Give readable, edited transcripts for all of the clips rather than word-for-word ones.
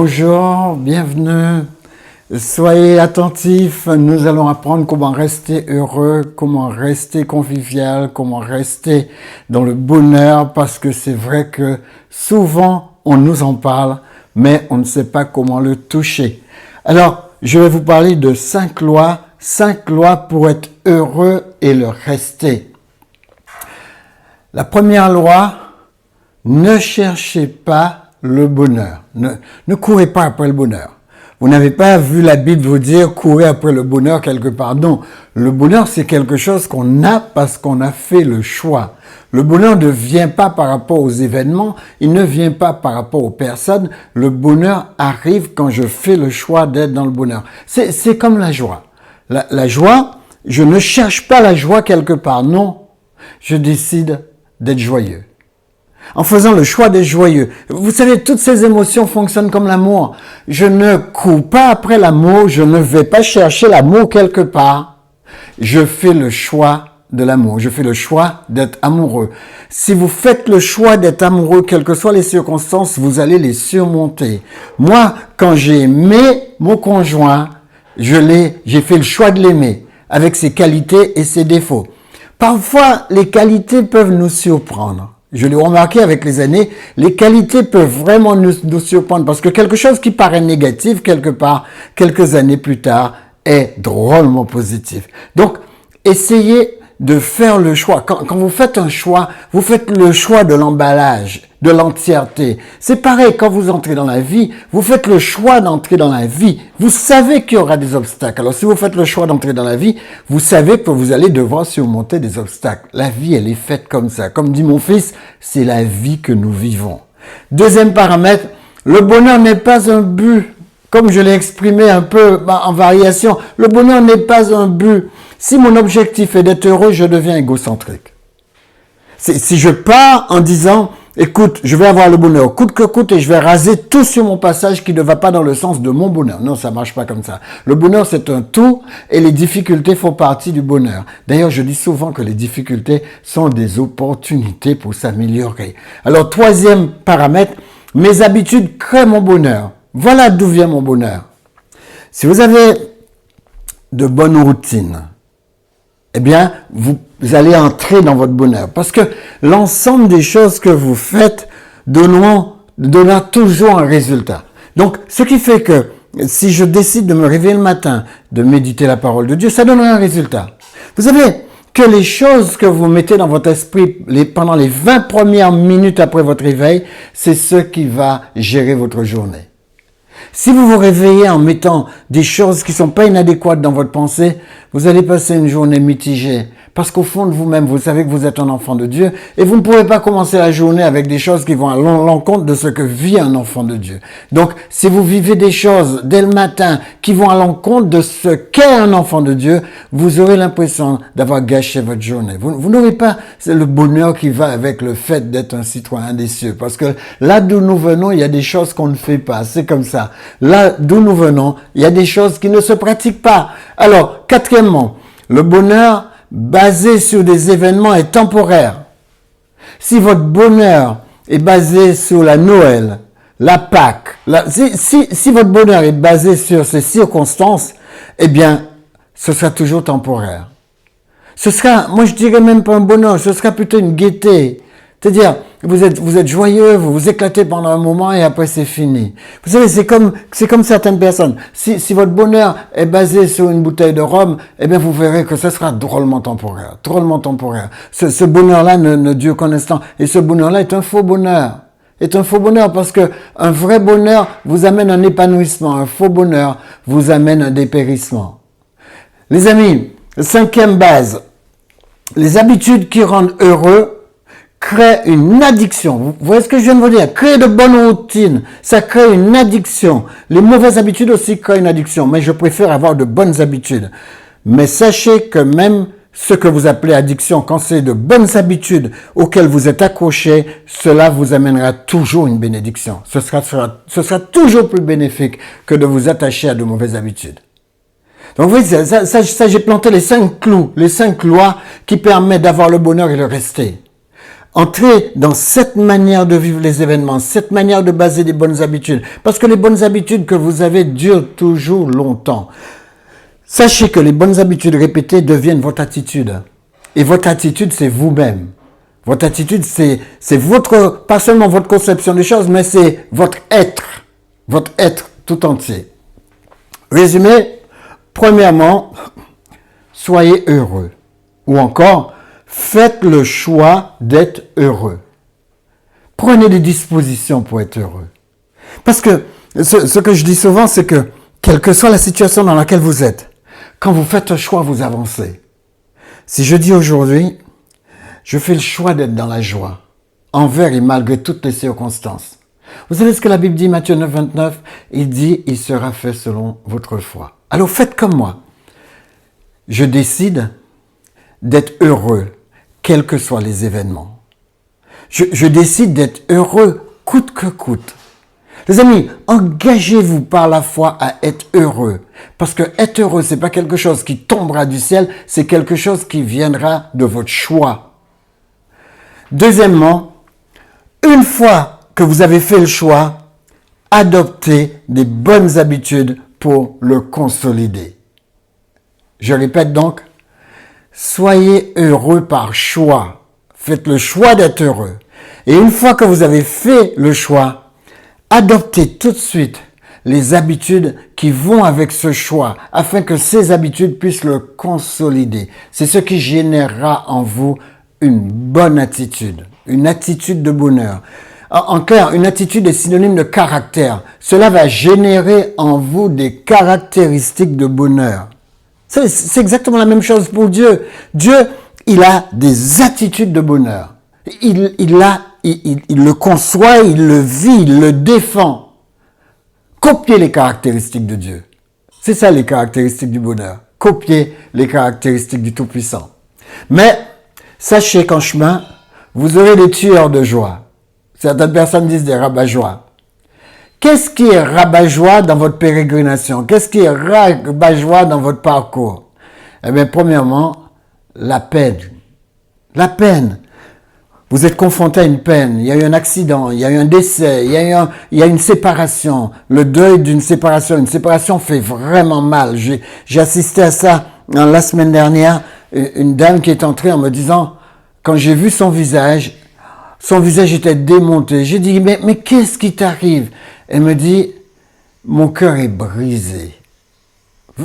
Bonjour, bienvenue. Soyez attentifs, nous allons apprendre comment rester heureux, comment rester convivial, comment rester dans le bonheur, parce que c'est vrai que souvent on nous en parle, mais on ne sait pas comment le toucher. Alors, je vais vous parler de 5 lois pour être heureux et le rester. La première loi, ne cherchez pas le bonheur. Ne courez pas après le bonheur. Vous n'avez pas vu la Bible vous dire courir après le bonheur quelque part. Non, le bonheur c'est quelque chose qu'on a parce qu'on a fait le choix. Le bonheur ne vient pas par rapport aux événements, il ne vient pas par rapport aux personnes. Le bonheur arrive quand je fais le choix d'être dans le bonheur. C'est comme la joie. La joie, je ne cherche pas la joie quelque part. Non, je décide d'être joyeux. En faisant le choix d'être joyeux. Vous savez, toutes ces émotions fonctionnent comme l'amour. Je ne cours pas après l'amour, je ne vais pas chercher l'amour quelque part. Je fais le choix de l'amour, je fais le choix d'être amoureux. Si vous faites le choix d'être amoureux, quelles que soient les circonstances, vous allez les surmonter. Moi, quand j'ai aimé mon conjoint, j'ai fait le choix de l'aimer, avec ses qualités et ses défauts. Parfois, les qualités peuvent nous surprendre. Je l'ai remarqué avec les années, les qualités peuvent vraiment nous surprendre parce que quelque chose qui paraît négatif quelque part, quelques années plus tard, est drôlement positif. Donc, essayez de faire le choix. Quand vous faites un choix, vous faites le choix de l'emballage, de l'entièreté. C'est pareil, quand vous entrez dans la vie, vous faites le choix d'entrer dans la vie. Vous savez qu'il y aura des obstacles. Alors, si vous faites le choix d'entrer dans la vie, vous savez que vous allez devoir surmonter des obstacles. La vie, elle est faite comme ça. Comme dit mon fils, c'est la vie que nous vivons. Deuxième paramètre, le bonheur n'est pas un but. Comme je l'ai exprimé un peu en variation, le bonheur n'est pas un but. Si mon objectif est d'être heureux, je deviens égocentrique. Si je pars en disant, écoute, je vais avoir le bonheur coûte que coûte et je vais raser tout sur mon passage qui ne va pas dans le sens de mon bonheur. Non, ça marche pas comme ça. Le bonheur, c'est un tout et les difficultés font partie du bonheur. D'ailleurs, je dis souvent que les difficultés sont des opportunités pour s'améliorer. Alors, troisième paramètre, mes habitudes créent mon bonheur. Voilà d'où vient mon bonheur. Si vous avez de bonnes routines, eh bien, vous allez entrer dans votre bonheur. Parce que l'ensemble des choses que vous faites donnera toujours un résultat. Donc, ce qui fait que si je décide de me réveiller le matin, de méditer la parole de Dieu, ça donnera un résultat. Vous savez que les choses que vous mettez dans votre esprit pendant les 20 premières minutes après votre réveil, c'est ce qui va gérer votre journée. Si vous vous réveillez en mettant des choses qui ne sont pas inadéquates dans votre pensée, vous allez passer une journée mitigée. Parce qu'au fond de vous-même, vous savez que vous êtes un enfant de Dieu et vous ne pouvez pas commencer la journée avec des choses qui vont à l'encontre de ce que vit un enfant de Dieu. Donc, si vous vivez des choses dès le matin qui vont à l'encontre de ce qu'est un enfant de Dieu, vous aurez l'impression d'avoir gâché votre journée. Vous n'aurez pas le bonheur qui va avec le fait d'être un citoyen des cieux. Parce que là d'où nous venons, il y a des choses qu'on ne fait pas. C'est comme ça. Là d'où nous venons, il y a des choses qui ne se pratiquent pas. Alors, quatrièmement, le bonheur basé sur des événements est temporaire. Si votre bonheur est basé sur la Noël, la Pâques, si votre bonheur est basé sur ces circonstances, eh bien, ce sera toujours temporaire. Ce sera, moi je dirais même pas un bonheur, ce sera plutôt une gaieté. C'est-à-dire, vous êtes joyeux, vous vous éclatez pendant un moment et après c'est fini. Vous savez, c'est comme certaines personnes. Si votre bonheur est basé sur une bouteille de rhum, eh bien vous verrez que ce sera drôlement temporaire. Ce bonheur-là ne dure qu'un instant. Et ce bonheur-là est un faux bonheur. Est un faux bonheur parce que un vrai bonheur vous amène un épanouissement. Un faux bonheur vous amène un dépérissement. Les amis, cinquième base. Les habitudes qui rendent heureux crée une addiction. Vous voyez ce que je viens de vous dire? Créer de bonnes routines, ça crée une addiction. Les mauvaises habitudes aussi créent une addiction, mais je préfère avoir de bonnes habitudes. Mais sachez que même ce que vous appelez addiction, quand c'est de bonnes habitudes auxquelles vous êtes accroché, cela vous amènera toujours une bénédiction. Ce sera toujours plus bénéfique que de vous attacher à de mauvaises habitudes. Donc vous voyez, ça j'ai planté les 5 clous, les 5 lois qui permettent d'avoir le bonheur et le rester. Entrez dans cette manière de vivre les événements, cette manière de baser des bonnes habitudes. Parce que les bonnes habitudes que vous avez durent toujours longtemps. Sachez que les bonnes habitudes répétées deviennent votre attitude. Et votre attitude, c'est vous-même. Votre attitude, c'est votre, pas seulement votre conception des choses, mais c'est votre être tout entier. Résumé, premièrement, soyez heureux. Ou encore, faites le choix d'être heureux. Prenez des dispositions pour être heureux. Parce que ce que je dis souvent, c'est que, quelle que soit la situation dans laquelle vous êtes, quand vous faites un choix, vous avancez. Si je dis aujourd'hui, je fais le choix d'être dans la joie, envers et malgré toutes les circonstances. Vous savez ce que la Bible dit, Matthieu 9, 29? Il dit, il sera fait selon votre foi. Alors faites comme moi. Je décide d'être heureux, quels que soient les événements. Je décide d'être heureux, coûte que coûte. Les amis, engagez-vous par la foi à être heureux. Parce que être heureux, c'est pas quelque chose qui tombera du ciel, c'est quelque chose qui viendra de votre choix. Deuxièmement, une fois que vous avez fait le choix, adoptez des bonnes habitudes pour le consolider. Je répète donc, soyez heureux par choix. Faites le choix d'être heureux. Et une fois que vous avez fait le choix, adoptez tout de suite les habitudes qui vont avec ce choix, afin que ces habitudes puissent le consolider. C'est ce qui générera en vous une bonne attitude, une attitude de bonheur. En clair, une attitude est synonyme de caractère. Cela va générer en vous des caractéristiques de bonheur. C'est exactement la même chose pour Dieu. Dieu, il a des attitudes de bonheur. Il le conçoit, il le vit, il le défend. Copiez les caractéristiques de Dieu. C'est ça les caractéristiques du bonheur. Copiez les caractéristiques du Tout-Puissant. Mais sachez qu'en chemin, vous aurez des tueurs de joie. Certaines personnes disent des rabat-joie. Qu'est-ce qui est rabat-joie dans votre pérégrination? Qu'est-ce qui est rabat-joie dans votre parcours? Eh bien, premièrement, la peine. La peine. Vous êtes confronté à une peine. Il y a eu un accident, il y a eu un décès, il y a une séparation. Le deuil d'une séparation. Une séparation fait vraiment mal. J'ai assisté à ça la semaine dernière. Une dame qui est entrée en me disant, quand j'ai vu son visage était démonté. J'ai dit, mais qu'est-ce qui t'arrive? Elle me dit, mon cœur est brisé.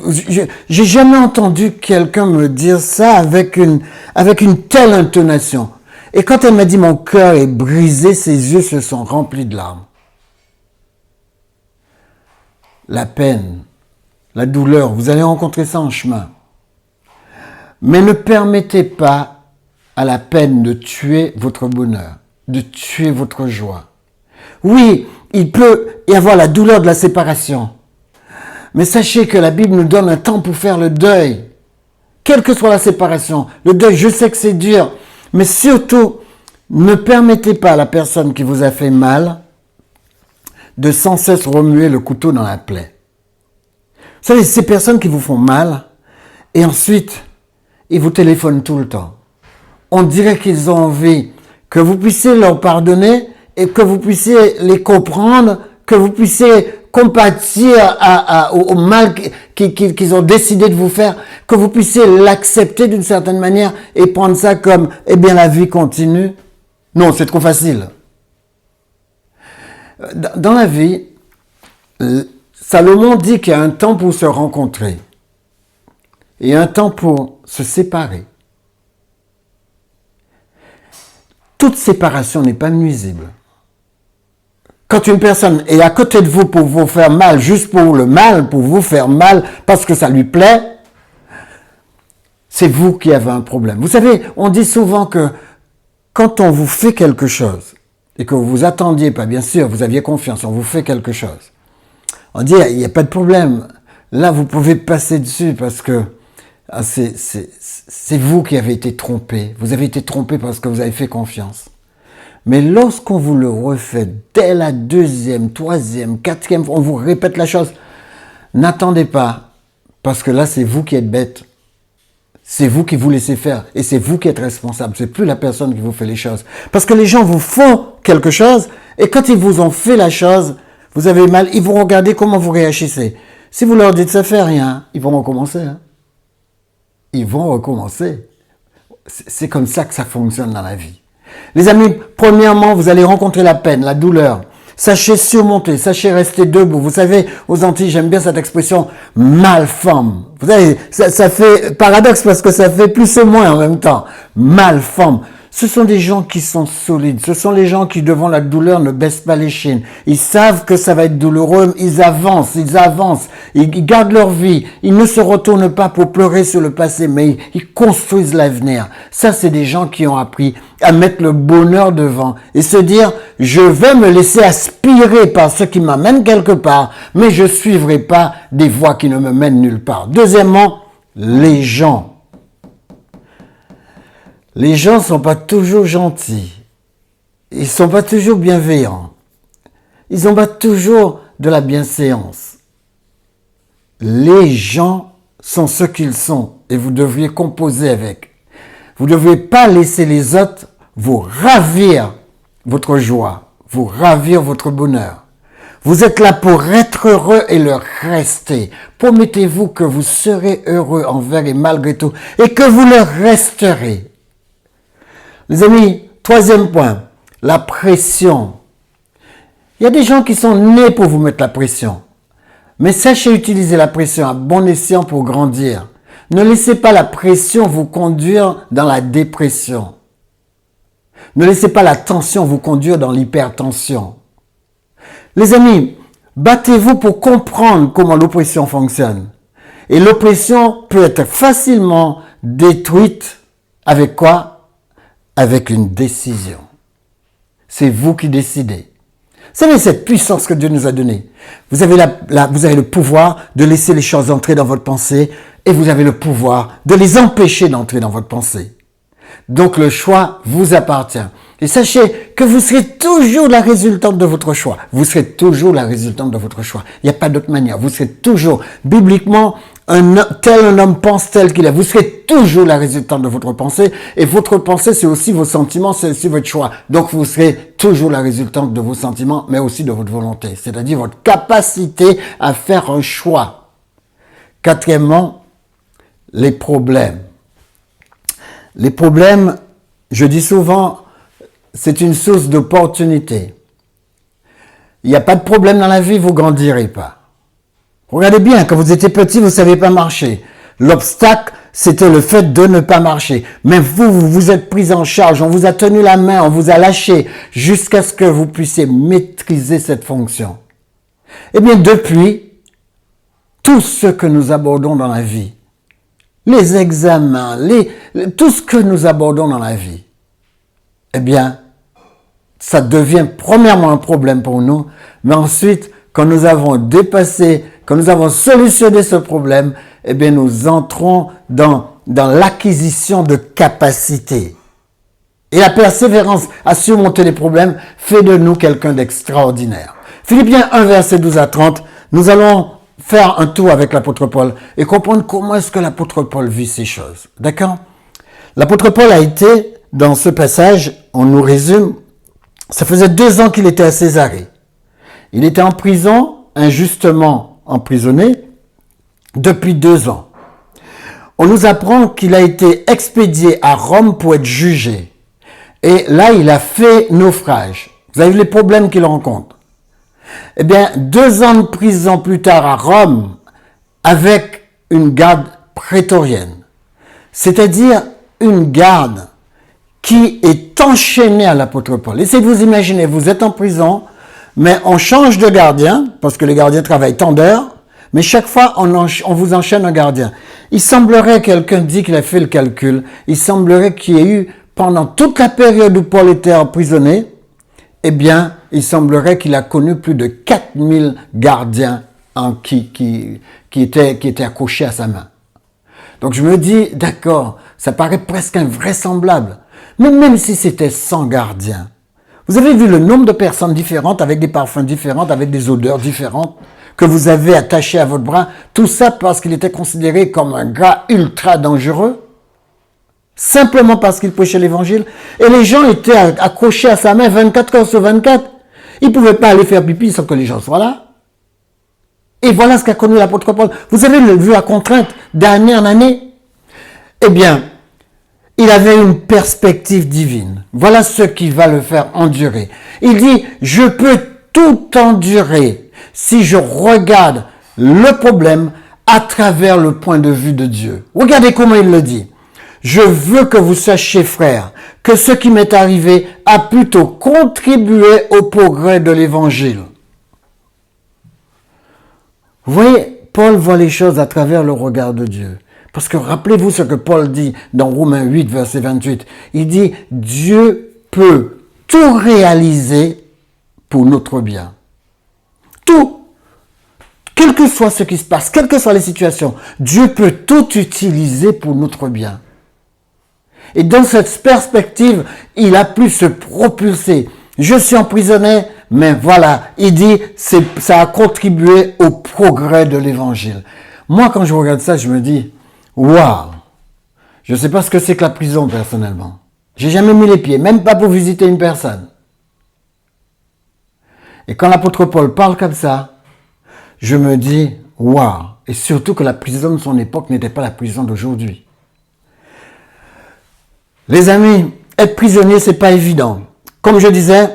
J'ai jamais entendu quelqu'un me dire ça avec une telle intonation. Et quand elle m'a dit, mon cœur est brisé, ses yeux se sont remplis de larmes. La peine, la douleur, vous allez rencontrer ça en chemin. Mais ne permettez pas à la peine de tuer votre bonheur, de tuer votre joie. Oui, il peut y avoir la douleur de la séparation. Mais sachez que la Bible nous donne un temps pour faire le deuil. Quelle que soit la séparation, le deuil, je sais que c'est dur. Mais surtout, ne permettez pas à la personne qui vous a fait mal de sans cesse remuer le couteau dans la plaie. Vous savez, ces personnes qui vous font mal, et ensuite, ils vous téléphonent tout le temps. On dirait qu'ils ont envie que vous puissiez leur pardonner et que vous puissiez les comprendre, que vous puissiez compatir au mal qu'ils ont décidé de vous faire, que vous puissiez l'accepter d'une certaine manière et prendre ça comme, eh bien, la vie continue. Non, c'est trop facile. Dans la vie, Salomon dit qu'il y a un temps pour se rencontrer et un temps pour se séparer. Toute séparation n'est pas nuisible. Quand une personne est à côté de vous pour vous faire mal, juste pour le mal, pour vous faire mal parce que ça lui plaît, c'est vous qui avez un problème. Vous savez, on dit souvent que quand on vous fait quelque chose et que vous vous attendiez pas, bien sûr, vous aviez confiance, on vous fait quelque chose. On dit, il n'y a pas de problème. Là, vous pouvez passer dessus parce que c'est vous qui avez été trompé. Vous avez été trompé parce que vous avez fait confiance. Mais lorsqu'on vous le refait dès la deuxième, troisième, quatrième fois, on vous répète la chose, n'attendez pas, parce que là, c'est vous qui êtes bête. c'est vous qui vous laissez faire et c'est vous qui êtes responsable. C'est plus la personne qui vous fait les choses. Parce que les gens vous font quelque chose et quand ils vous ont fait la chose, vous avez mal, ils vont regarder comment vous réagissez. Si vous leur dites ça fait rien, ils vont recommencer. Hein. Ils vont recommencer. C'est comme ça que ça fonctionne dans la vie. Les amis, premièrement, vous allez rencontrer la peine, la douleur. Sachez surmonter, sachez rester debout. Vous savez, aux Antilles, j'aime bien cette expression « malforme ». Vous savez, ça fait paradoxe parce que ça fait plus ou moins en même temps. Malforme. Ce sont des gens qui sont solides. Ce sont les gens qui, devant la douleur, ne baissent pas les chines. Ils savent que ça va être douloureux. Ils avancent. Ils gardent leur vie. Ils ne se retournent pas pour pleurer sur le passé, mais ils construisent l'avenir. Ça, c'est des gens qui ont appris à mettre le bonheur devant et se dire, je vais me laisser aspirer par ce qui m'amène quelque part, mais je suivrai pas des voies qui ne me mènent nulle part. Deuxièmement, les gens. Les gens sont pas toujours gentils. Ils sont pas toujours bienveillants. Ils ont pas toujours de la bienséance. Les gens sont ce qu'ils sont et vous devriez composer avec. Vous ne devriez pas laisser les autres vous ravir votre joie, vous ravir votre bonheur. Vous êtes là pour être heureux et le rester. Promettez-vous que vous serez heureux envers et malgré tout et que vous le resterez. Les amis, troisième point, la pression. Il y a des gens qui sont nés pour vous mettre la pression. Mais sachez utiliser la pression à bon escient pour grandir. Ne laissez pas la pression vous conduire dans la dépression. Ne laissez pas la tension vous conduire dans l'hypertension. Les amis, battez-vous pour comprendre comment l'oppression fonctionne. Et l'oppression peut être facilement détruite avec quoi? Avec une décision. C'est vous qui décidez. Vous savez cette puissance que Dieu nous a donnée. Vous avez le pouvoir de laisser les choses entrer dans votre pensée et vous avez le pouvoir de les empêcher d'entrer dans votre pensée. Donc le choix vous appartient. Et sachez que vous serez toujours la résultante de votre choix. Vous serez toujours la résultante de votre choix. Il n'y a pas d'autre manière. Vous serez toujours, bibliquement, un homme pense tel qu'il est. Vous serez toujours la résultante de votre pensée. Et votre pensée, c'est aussi vos sentiments, c'est aussi votre choix. Donc vous serez toujours la résultante de vos sentiments, mais aussi de votre volonté. C'est-à-dire votre capacité à faire un choix. Quatrièmement, les problèmes. Les problèmes, je dis souvent, c'est une source d'opportunité. Il n'y a pas de problème dans la vie, vous ne grandirez pas. Regardez bien, quand vous étiez petit, vous ne savez pas marcher. L'obstacle, c'était le fait de ne pas marcher. Mais vous vous êtes pris en charge, on vous a tenu la main, on vous a lâché, jusqu'à ce que vous puissiez maîtriser cette fonction. Eh bien, depuis, tout ce que nous abordons dans la vie, les examens, tout ce que nous abordons dans la vie, eh bien, ça devient premièrement un problème pour nous, mais ensuite, quand nous avons dépassé, quand nous avons solutionné ce problème, eh bien, nous entrons dans l'acquisition de capacités. Et la persévérance à surmonter les problèmes fait de nous quelqu'un d'extraordinaire. Philippiens 1, verset 12 à 30, nous allons faire un tour avec l'apôtre Paul et comprendre comment est-ce que l'apôtre Paul vit ces choses. D'accord? L'apôtre Paul a été, dans ce passage, on nous résume, ça faisait 2 ans qu'il était à Césarée. Il était en prison, injustement emprisonné, depuis 2 ans. On nous apprend qu'il a été expédié à Rome pour être jugé. Et là, il a fait naufrage. Vous avez vu les problèmes qu'il rencontre. Eh bien, 2 ans de prison plus tard à Rome, avec une garde prétorienne. C'est-à-dire une garde qui est enchaînée à l'apôtre Paul. Essayez de vous imaginer, vous êtes en prison, mais on change de gardien, parce que les gardiens travaillent tant d'heures, mais chaque fois, on vous enchaîne un gardien. Il semblerait, quelqu'un dit qu'il a fait le calcul, il semblerait qu'il y ait eu, pendant toute la période où Paul était emprisonné, eh bien, il semblerait qu'il a connu plus de 4000 gardiens qui étaient accrochés à sa main. Donc je me dis, d'accord, ça paraît presque invraisemblable. Mais même si c'était 100 gardiens, vous avez vu le nombre de personnes différentes, avec des parfums différents, avec des odeurs différentes, que vous avez attachées à votre bras, tout ça parce qu'il était considéré comme un gars ultra dangereux. simplement parce qu'il prêchait l'évangile. Et les gens étaient accrochés à sa main 24 heures sur 24. Il ne pouvait pas aller faire pipi sans que les gens soient là. Et voilà ce qu'a connu l'apôtre Paul. Vous avez vu la contrainte d'année en année. Eh bien, il avait une perspective divine. Voilà ce qui va le faire endurer. Il dit, je peux tout endurer si je regarde le problème à travers le point de vue de Dieu. Regardez comment il le dit. Je veux que vous sachiez, frères, que ce qui m'est arrivé a plutôt contribué au progrès de l'évangile. Vous voyez, Paul voit les choses à travers le regard de Dieu. Parce que rappelez-vous ce que Paul dit dans Romains 8, verset 28. Il dit, Dieu peut tout réaliser pour notre bien. Tout. Quel que soit ce qui se passe, quelles que soient les situations, Dieu peut tout utiliser pour notre bien. Et dans cette perspective, il a pu se propulser. Je suis emprisonné, mais voilà, il dit, ça a contribué au progrès de l'évangile. Moi, quand je regarde ça, je me dis, waouh, je ne sais pas ce que c'est que la prison personnellement. J'ai jamais mis les pieds, même pas pour visiter une personne. Et quand l'apôtre Paul parle comme ça, je me dis, waouh, et surtout que la prison de son époque n'était pas la prison d'aujourd'hui. Les amis, être prisonnier, c'est pas évident. Comme je disais,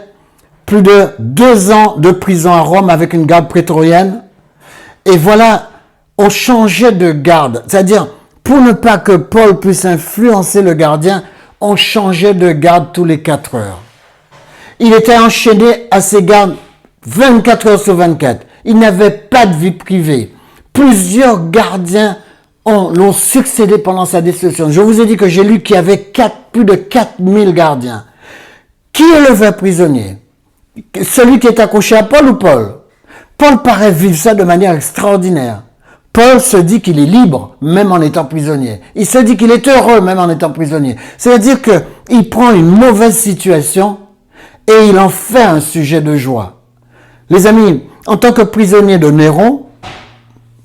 plus de 2 ans de prison à Rome avec une garde prétorienne. Et voilà, on changeait de garde. C'est-à-dire, pour ne pas que Paul puisse influencer le gardien, on changeait de garde tous les 4 heures. Il était enchaîné à ses gardes 24 heures sur 24. Il n'avait pas de vie privée. Plusieurs gardiens l'ont succédé pendant sa destitution. Je vous ai dit que j'ai lu qu'il y avait plus de 4000 gardiens. Qui est le vrai prisonnier? Celui qui est accroché à Paul ou Paul? Paul paraît vivre ça de manière extraordinaire. Paul se dit qu'il est libre, même en étant prisonnier. Il se dit qu'il est heureux, même en étant prisonnier. C'est-à-dire qu'il prend une mauvaise situation et il en fait un sujet de joie. Les amis, en tant que prisonnier de Néron,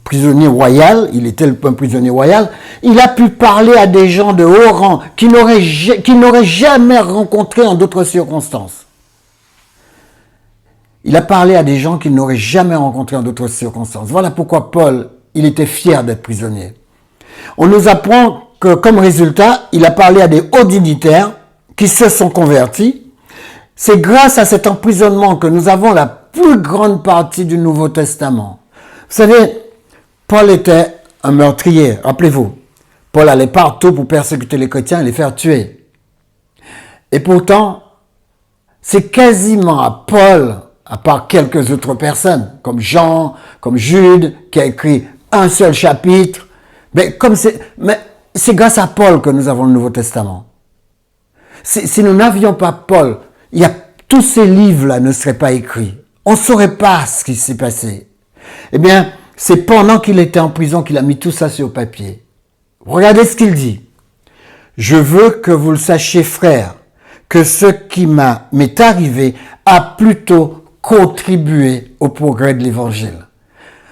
prisonnier royal, il était un prisonnier royal, il a pu parler à des gens de haut rang qu'il n'aurait jamais rencontrés en d'autres circonstances. Il a parlé à des gens qu'il n'aurait jamais rencontrés en d'autres circonstances. Voilà pourquoi Paul, il était fier d'être prisonnier. On nous apprend que comme résultat, il a parlé à des hauts dignitaires qui se sont convertis. C'est grâce à cet emprisonnement que nous avons la plus grande partie du Nouveau Testament. Vous savez, Paul était un meurtrier, rappelez-vous. Paul allait partout pour persécuter les chrétiens et les faire tuer. Et pourtant, c'est quasiment à Paul, à part quelques autres personnes, comme Jean, comme Jude, qui a écrit un seul chapitre. Mais c'est grâce à Paul que nous avons le Nouveau Testament. Si nous n'avions pas Paul, tous ces livres-là ne seraient pas écrits. On ne saurait pas ce qui s'est passé. Eh bien, c'est pendant qu'il était en prison qu'il a mis tout ça sur papier. Regardez ce qu'il dit. Je veux que vous le sachiez, frères, que ce qui m'est arrivé a plutôt contribué au progrès de l'évangile.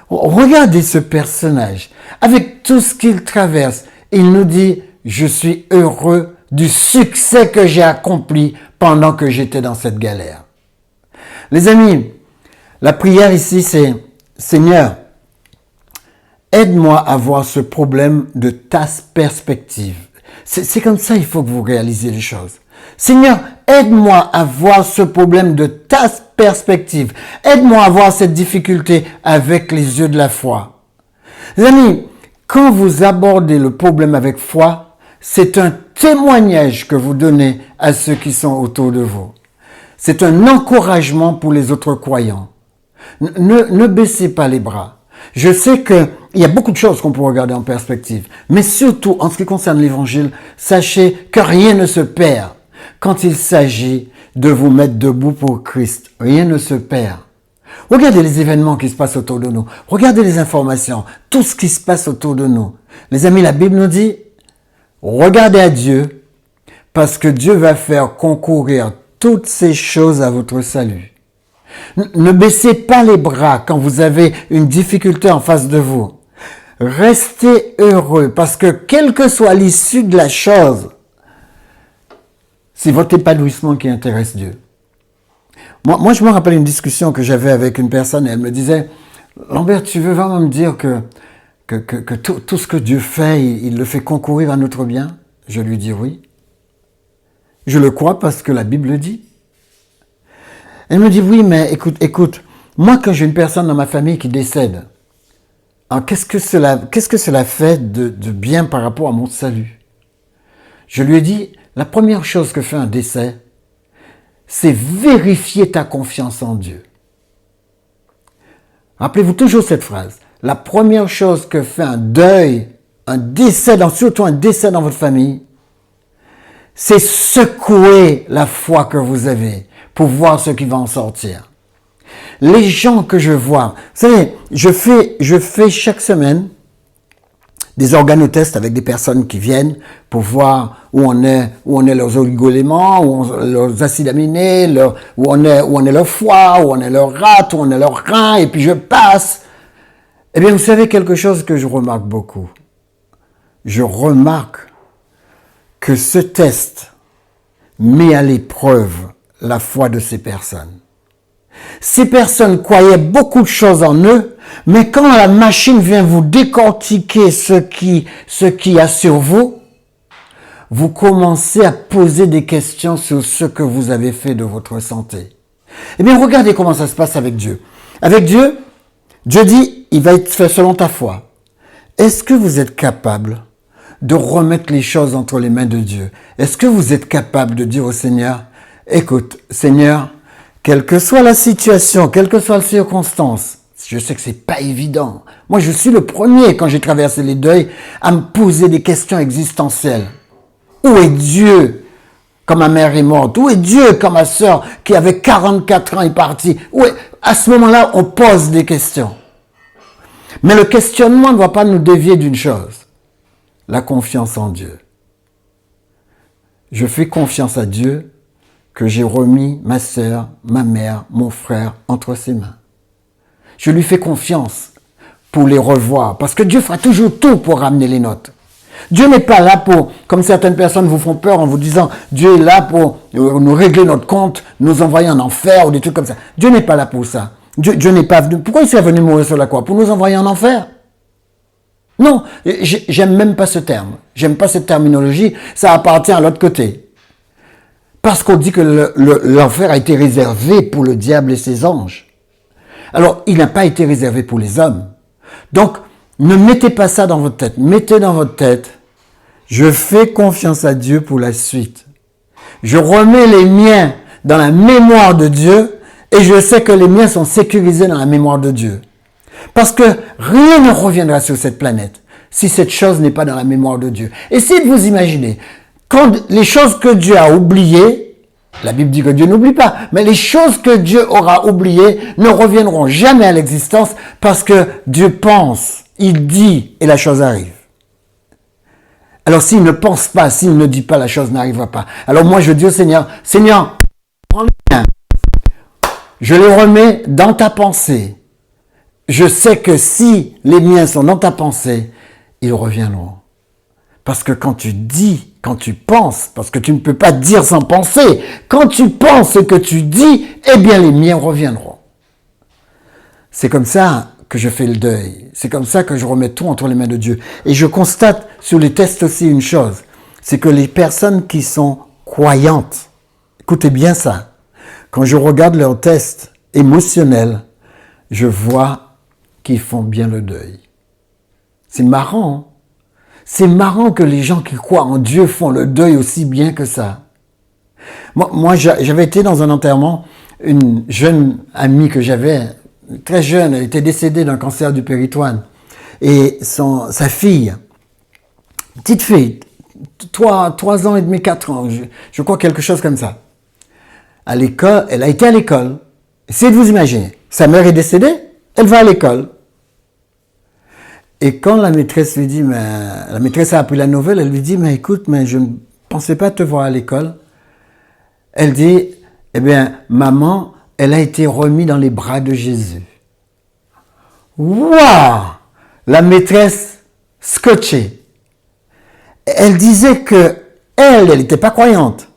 Regardez ce personnage. Avec tout ce qu'il traverse, il nous dit, je suis heureux du succès que j'ai accompli pendant que j'étais dans cette galère. Les amis, la prière ici, c'est Seigneur, aide-moi à voir ce problème de ta perspective. C'est comme ça il faut que vous réalisez les choses. Seigneur, aide-moi à voir ce problème de ta perspective. Aide-moi à voir cette difficulté avec les yeux de la foi. Les amis, quand vous abordez le problème avec foi, c'est un témoignage que vous donnez à ceux qui sont autour de vous. C'est un encouragement pour les autres croyants. Ne baissez pas les bras. Je sais qu'il y a beaucoup de choses qu'on peut regarder en perspective, mais surtout en ce qui concerne l'évangile, sachez que rien ne se perd quand il s'agit de vous mettre debout pour Christ. Rien ne se perd. Regardez les événements qui se passent autour de nous. Regardez les informations, tout ce qui se passe autour de nous. Les amis, la Bible nous dit, regardez à Dieu, parce que Dieu va faire concourir toutes ces choses à votre salut. Ne baissez pas les bras quand vous avez une difficulté en face de vous. Restez heureux parce que quelle que soit l'issue de la chose, C'est votre épanouissement qui intéresse Dieu. Moi, je me rappelle une discussion que j'avais avec une personne et elle me disait, Lambert, tu veux vraiment me dire que tout ce que Dieu fait, il le fait concourir à notre bien? Je lui dis oui. Je le crois parce que la Bible le dit. Elle me dit, oui, mais écoute, moi quand j'ai une personne dans ma famille qui décède, alors qu'est-ce que cela fait de bien par rapport à mon salut? Je lui ai dit, la première chose que fait un décès, c'est vérifier ta confiance en Dieu. Rappelez-vous toujours cette phrase. La première chose que fait un deuil, un décès, surtout un décès dans votre famille, c'est secouer la foi que vous avez pour voir ce qui va en sortir. Les gens que je vois, vous savez, je fais chaque semaine des organotests avec des personnes qui viennent pour voir où on est leurs oligoéléments, leurs acides aminés, où on est leur foie, où on est leur rate, où on est leur rein, et puis je passe. Eh bien, vous savez quelque chose que je remarque beaucoup. Je remarque que ce test met à l'épreuve la foi de ces personnes. Ces personnes croyaient beaucoup de choses en eux, mais quand la machine vient vous décortiquer ce qui a sur vous, vous commencez à poser des questions sur ce que vous avez fait de votre santé. Eh bien, regardez comment ça se passe avec Dieu. Avec Dieu, Dieu dit, il va être fait selon ta foi. Est-ce que vous êtes capable de remettre les choses entre les mains de Dieu? Est-ce que vous êtes capable de dire au Seigneur, écoute, Seigneur, quelle que soit la situation, quelle que soit la circonstance, je sais que c'est pas évident. Moi, je suis le premier, quand j'ai traversé les deuils, à me poser des questions existentielles. Où est Dieu quand ma mère est morte? Où est Dieu quand ma sœur, qui avait 44 ans, est partie? À ce moment-là, on pose des questions. Mais le questionnement ne va pas nous dévier d'une chose, la confiance en Dieu. Je fais confiance à Dieu que j'ai remis ma sœur, ma mère, mon frère entre ses mains. Je lui fais confiance pour les revoir, parce que Dieu fera toujours tout pour ramener les nôtres. Dieu n'est pas là pour, comme certaines personnes vous font peur en vous disant, Dieu est là pour nous régler notre compte, nous envoyer en enfer ou des trucs comme ça. Dieu n'est pas là pour ça. Dieu n'est pas venu. Pourquoi il s'est venu mourir sur la croix? Pour nous envoyer en enfer? Non, j'aime même pas ce terme. J'aime pas cette terminologie. Ça appartient à l'autre côté. Parce qu'on dit que l'enfer a été réservé pour le diable et ses anges. Alors, il n'a pas été réservé pour les hommes. Donc, ne mettez pas ça dans votre tête. Mettez dans votre tête, je fais confiance à Dieu pour la suite. Je remets les miens dans la mémoire de Dieu et je sais que les miens sont sécurisés dans la mémoire de Dieu. Parce que rien ne reviendra sur cette planète si cette chose n'est pas dans la mémoire de Dieu. Essayez de vous imaginer, quand les choses que Dieu a oubliées, la Bible dit que Dieu n'oublie pas, mais les choses que Dieu aura oubliées ne reviendront jamais à l'existence parce que Dieu pense, il dit et la chose arrive. Alors s'il ne pense pas, s'il ne dit pas, la chose n'arrivera pas. Alors moi je dis au Seigneur, Seigneur, prends les miens, je les remets dans ta pensée. Je sais que si les miens sont dans ta pensée, ils reviendront. Parce que quand tu dis, quand tu penses, parce que tu ne peux pas dire sans penser, quand tu penses ce que tu dis, eh bien les miens reviendront. C'est comme ça que je fais le deuil. C'est comme ça que je remets tout entre les mains de Dieu. Et je constate sur les tests aussi une chose, c'est que les personnes qui sont croyantes, écoutez bien ça, quand je regarde leurs tests émotionnels, je vois qu'ils font bien le deuil. C'est marrant, hein? C'est marrant que les gens qui croient en Dieu font le deuil aussi bien que ça. Moi j'avais été dans un enterrement, une jeune amie que j'avais, très jeune, elle était décédée d'un cancer du péritoine. Et sa fille, petite fille, 3 ans et demi, 4 ans, je crois quelque chose comme ça. À l'école, elle a été à l'école. Essayez de vous imaginer, sa mère est décédée, elle va à l'école. Et quand la maîtresse lui dit, la maîtresse a appris la nouvelle, elle lui dit, mais écoute, mais je ne pensais pas te voir à l'école. Elle dit, eh bien, maman, elle a été remise dans les bras de Jésus. Waouh! La maîtresse scotchée. Elle disait que elle n'était pas croyante,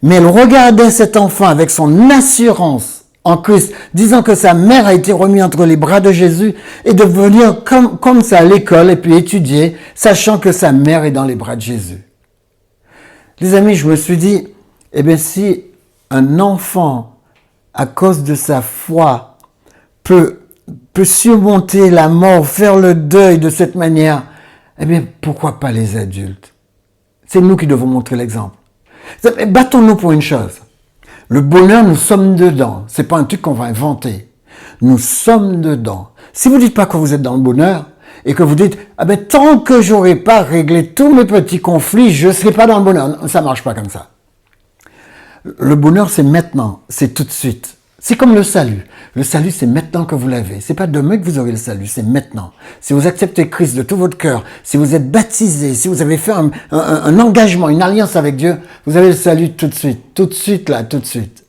Mais elle regardait cet enfant avec son assurance en Christ, disant que sa mère a été remise entre les bras de Jésus et de venir comme ça à l'école et puis étudier, sachant que sa mère est dans les bras de Jésus. Les amis, je me suis dit, eh bien si un enfant, à cause de sa foi, peut surmonter la mort, faire le deuil de cette manière, eh bien pourquoi pas les adultes? C'est nous qui devons montrer l'exemple. Battons-nous pour une chose. Le bonheur, nous sommes dedans. C'est pas un truc qu'on va inventer. Nous sommes dedans. Si vous dites pas que vous êtes dans le bonheur et que vous dites, ah ben, tant que j'aurai pas réglé tous mes petits conflits, je serai pas dans le bonheur. Ça marche pas comme ça. Le bonheur, c'est maintenant. C'est tout de suite. C'est comme le salut. Le salut, c'est maintenant que vous l'avez. C'est pas demain que vous aurez le salut, c'est maintenant. Si vous acceptez Christ de tout votre cœur, si vous êtes baptisé, si vous avez fait un engagement, une alliance avec Dieu, vous avez le salut tout de suite. Tout de suite, là, tout de suite.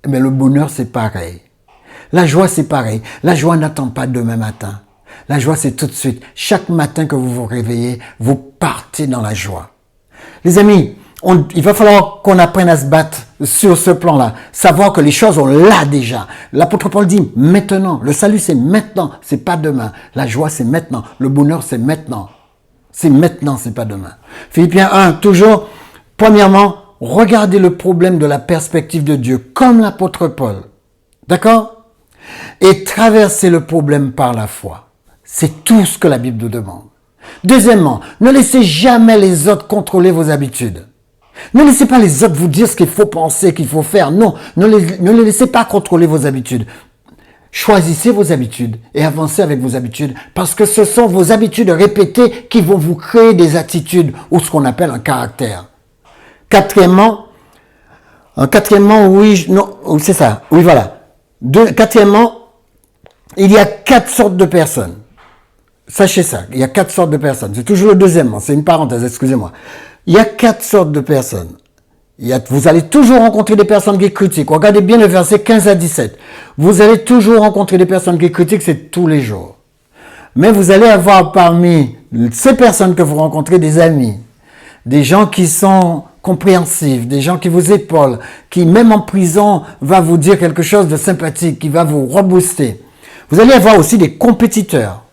Mais le bonheur, c'est pareil. La joie, c'est pareil. La joie n'attend pas demain matin. La joie, c'est tout de suite. Chaque matin que vous vous réveillez, vous partez dans la joie. Les amis, il va falloir qu'on apprenne à se battre sur ce plan-là. Savoir que les choses, on l'a déjà. L'apôtre Paul dit maintenant. Le salut, c'est maintenant. C'est pas demain. La joie, c'est maintenant. Le bonheur, c'est maintenant. C'est maintenant, c'est pas demain. Philippiens 1, toujours, premièrement, regardez le problème de la perspective de Dieu, comme l'apôtre Paul. D'accord? Et traversez le problème par la foi. C'est tout ce que la Bible nous demande. Deuxièmement, ne laissez jamais les autres contrôler vos habitudes. Ne laissez pas les autres vous dire ce qu'il faut penser, qu'il faut faire. Non, ne les laissez pas contrôler vos habitudes. Choisissez vos habitudes et avancez avec vos habitudes parce que ce sont vos habitudes répétées qui vont vous créer des attitudes ou ce qu'on appelle un caractère. Quatrièmement, oui, non, c'est ça, oui, voilà. Quatrièmement, il y a 4 sortes de personnes. Sachez ça, il y a 4 sortes de personnes. C'est toujours le deuxièmement, c'est une parenthèse, excusez-moi. Il y a 4 sortes de personnes. Vous allez toujours rencontrer des personnes qui critiquent. Regardez bien le verset 15 à 17. Vous allez toujours rencontrer des personnes qui critiquent, c'est tous les jours. Mais vous allez avoir parmi ces personnes que vous rencontrez des amis, des gens qui sont compréhensifs, des gens qui vous épaulent, qui même en prison va vous dire quelque chose de sympathique, qui va vous rebooster. Vous allez avoir aussi des compétiteurs,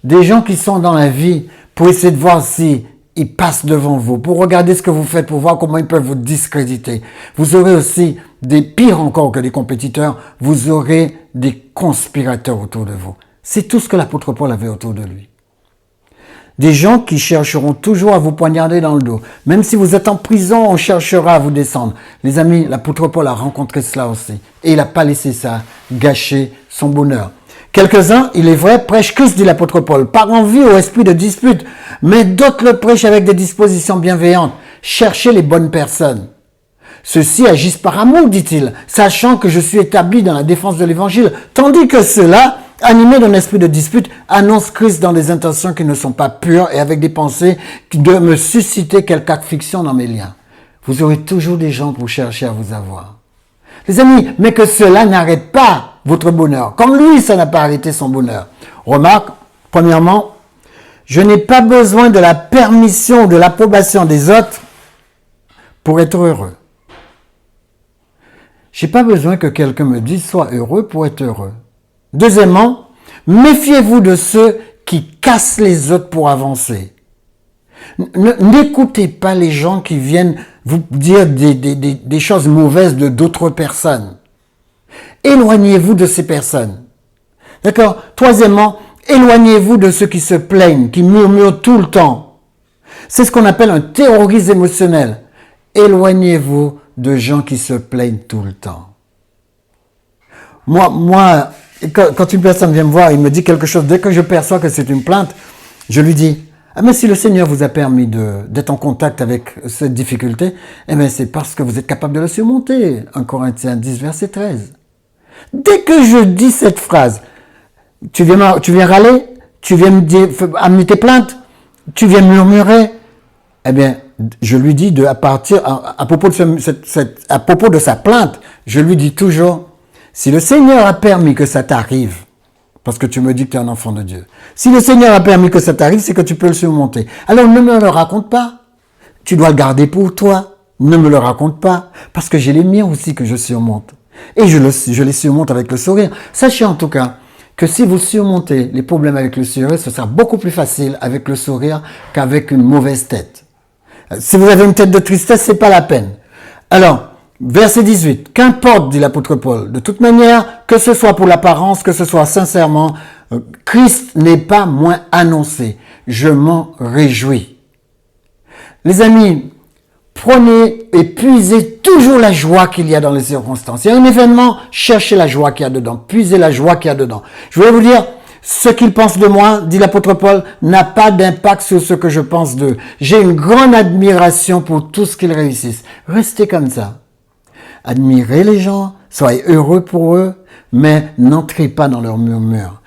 des gens qui sont dans la vie pour essayer de voir si ils passent devant vous, pour regarder ce que vous faites, pour voir comment ils peuvent vous discréditer. Vous aurez aussi des pires encore que des compétiteurs, vous aurez des conspirateurs autour de vous. C'est tout ce que l'apôtre Paul avait autour de lui. Des gens qui chercheront toujours à vous poignarder dans le dos. Même si vous êtes en prison, on cherchera à vous descendre. Les amis, l'apôtre Paul a rencontré cela aussi. Et il n'a pas laissé ça gâcher son bonheur. Quelques-uns, il est vrai, prêchent Christ, dit l'apôtre Paul, par envie ou esprit de dispute, mais d'autres le prêchent avec des dispositions bienveillantes. Cherchez les bonnes personnes. Ceux-ci agissent par amour, dit-il, sachant que je suis établi dans la défense de l'évangile, tandis que ceux-là, animés d'un esprit de dispute, annoncent Christ dans des intentions qui ne sont pas pures et avec des pensées de me susciter quelque affliction dans mes liens. Vous aurez toujours des gens pour chercher à vous avoir. Les amis, mais que cela n'arrête pas votre bonheur. Comme lui, ça n'a pas arrêté son bonheur. Remarque, premièrement, je n'ai pas besoin de la permission ou de l'approbation des autres pour être heureux. Je n'ai pas besoin que quelqu'un me dise sois heureux pour être heureux. Deuxièmement, méfiez-vous de ceux qui cassent les autres pour avancer. N'écoutez pas les gens qui viennent vous dire des choses mauvaises de d'autres personnes. Éloignez-vous de ces personnes. D'accord? Troisièmement, éloignez-vous de ceux qui se plaignent, qui murmurent tout le temps. C'est ce qu'on appelle un terrorisme émotionnel. Éloignez-vous de gens qui se plaignent tout le temps. Moi, quand une personne vient me voir, il me dit quelque chose, dès que je perçois que c'est une plainte, je lui dis, ah mais si le Seigneur vous a permis d'être en contact avec cette difficulté, eh bien c'est parce que vous êtes capable de la surmonter. 1 Corinthiens 10, verset 13. Dès que je dis cette phrase, tu viens râler, tu viens me dire, amener tes plaintes, tu viens murmurer, eh bien, je lui dis à propos de sa plainte, je lui dis toujours, si le Seigneur a permis que ça t'arrive, parce que tu me dis que tu es un enfant de Dieu, si le Seigneur a permis que ça t'arrive, c'est que tu peux le surmonter. Alors ne me le raconte pas, tu dois le garder pour toi. Ne me le raconte pas, parce que j'ai les miens aussi que je surmonte. Et je les surmonte avec le sourire. Sachez en tout cas que si vous surmontez les problèmes avec le sourire, ce sera beaucoup plus facile avec le sourire qu'avec une mauvaise tête. Si vous avez une tête de tristesse, c'est pas la peine. Alors, verset 18. Qu'importe, dit l'apôtre Paul, de toute manière, que ce soit pour l'apparence, que ce soit sincèrement, Christ n'est pas moins annoncé. Je m'en réjouis. Les amis, prenez et puisez toujours la joie qu'il y a dans les circonstances. Il y a un événement, cherchez la joie qu'il y a dedans. Puisez la joie qu'il y a dedans. Je voulais vous dire, ce qu'ils pensent de moi, dit l'apôtre Paul, n'a pas d'impact sur ce que je pense d'eux. J'ai une grande admiration pour tout ce qu'ils réussissent. Restez comme ça. Admirez les gens, soyez heureux pour eux, mais n'entrez pas dans leurs murmures.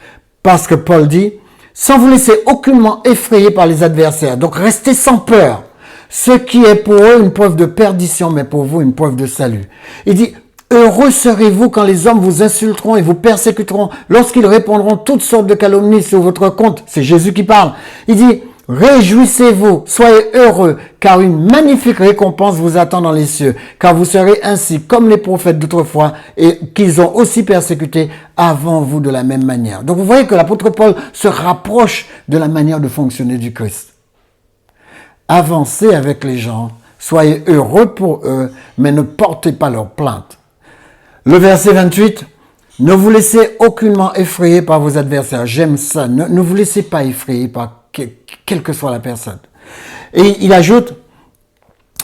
Parce que Paul dit, sans vous laisser aucunement effrayer par les adversaires. Donc restez sans peur. Ce qui est pour eux une preuve de perdition, mais pour vous une preuve de salut. Il dit, heureux serez-vous quand les hommes vous insulteront et vous persécuteront, lorsqu'ils répondront toutes sortes de calomnies sur votre compte. C'est Jésus qui parle. Il dit, réjouissez-vous, soyez heureux, car une magnifique récompense vous attend dans les cieux, car vous serez ainsi comme les prophètes d'autrefois et qu'ils ont aussi persécuté avant vous de la même manière. Donc vous voyez que l'apôtre Paul se rapproche de la manière de fonctionner du Christ. Avancez avec les gens, soyez heureux pour eux, mais ne portez pas leurs plaintes. Le verset 28, ne vous laissez aucunement effrayer par vos adversaires. J'aime ça. Ne vous laissez pas effrayer par quelle que soit la personne. Et il ajoute,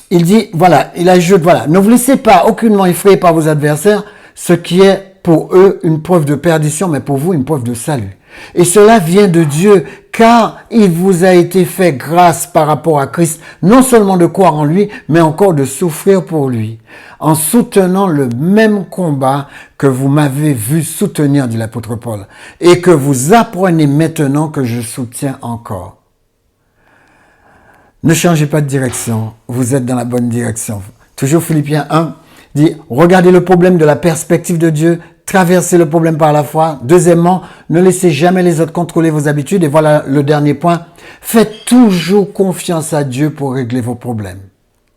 ne vous laissez pas aucunement effrayer par vos adversaires, ce qui est pour eux une preuve de perdition, mais pour vous une preuve de salut. Et cela vient de Dieu, car il vous a été fait grâce par rapport à Christ, non seulement de croire en lui, mais encore de souffrir pour lui, en soutenant le même combat que vous m'avez vu soutenir, dit l'apôtre Paul, et que vous apprenez maintenant que je soutiens encore. Ne changez pas de direction, vous êtes dans la bonne direction. Toujours Philippiens 1 dit, regardez le problème de la perspective de Dieu, traversez le problème par la foi. Deuxièmement, ne laissez jamais les autres contrôler vos habitudes. Et voilà le dernier point, faites toujours confiance à Dieu pour régler vos problèmes.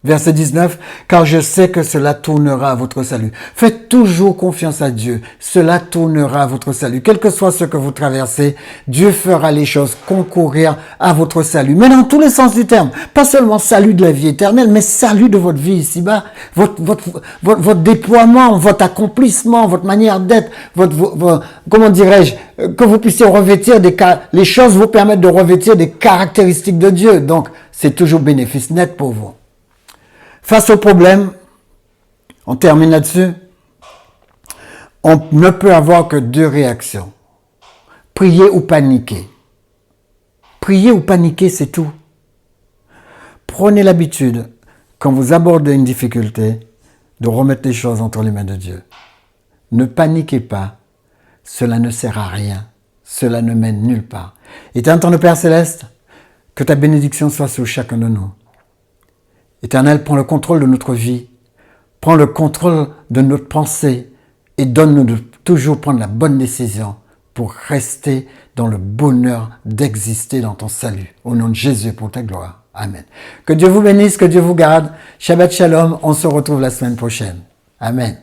Verset 19, car je sais que cela tournera à votre salut. Faites toujours confiance à Dieu, cela tournera à votre salut. Quel que soit ce que vous traversez, Dieu fera les choses concourir à votre salut. Mais dans tous les sens du terme, pas seulement salut de la vie éternelle, mais salut de votre vie ici-bas, votre déploiement, votre accomplissement, votre manière d'être, comment dirais-je, que vous puissiez revêtir les choses vous permettent de revêtir des caractéristiques de Dieu. Donc, c'est toujours bénéfice net pour vous. Face au problème, on termine là-dessus, on ne peut avoir que deux réactions. Prier ou paniquer. Prier ou paniquer, c'est tout. Prenez l'habitude, quand vous abordez une difficulté, de remettre les choses entre les mains de Dieu. Ne paniquez pas, cela ne sert à rien, cela ne mène nulle part. Éternel Père Céleste, que ta bénédiction soit sur chacun de nous. Éternel, prends le contrôle de notre vie, prends le contrôle de notre pensée et donne-nous de toujours prendre la bonne décision pour rester dans le bonheur d'exister dans ton salut. Au nom de Jésus, pour ta gloire. Amen. Que Dieu vous bénisse, que Dieu vous garde. Shabbat Shalom, on se retrouve la semaine prochaine. Amen.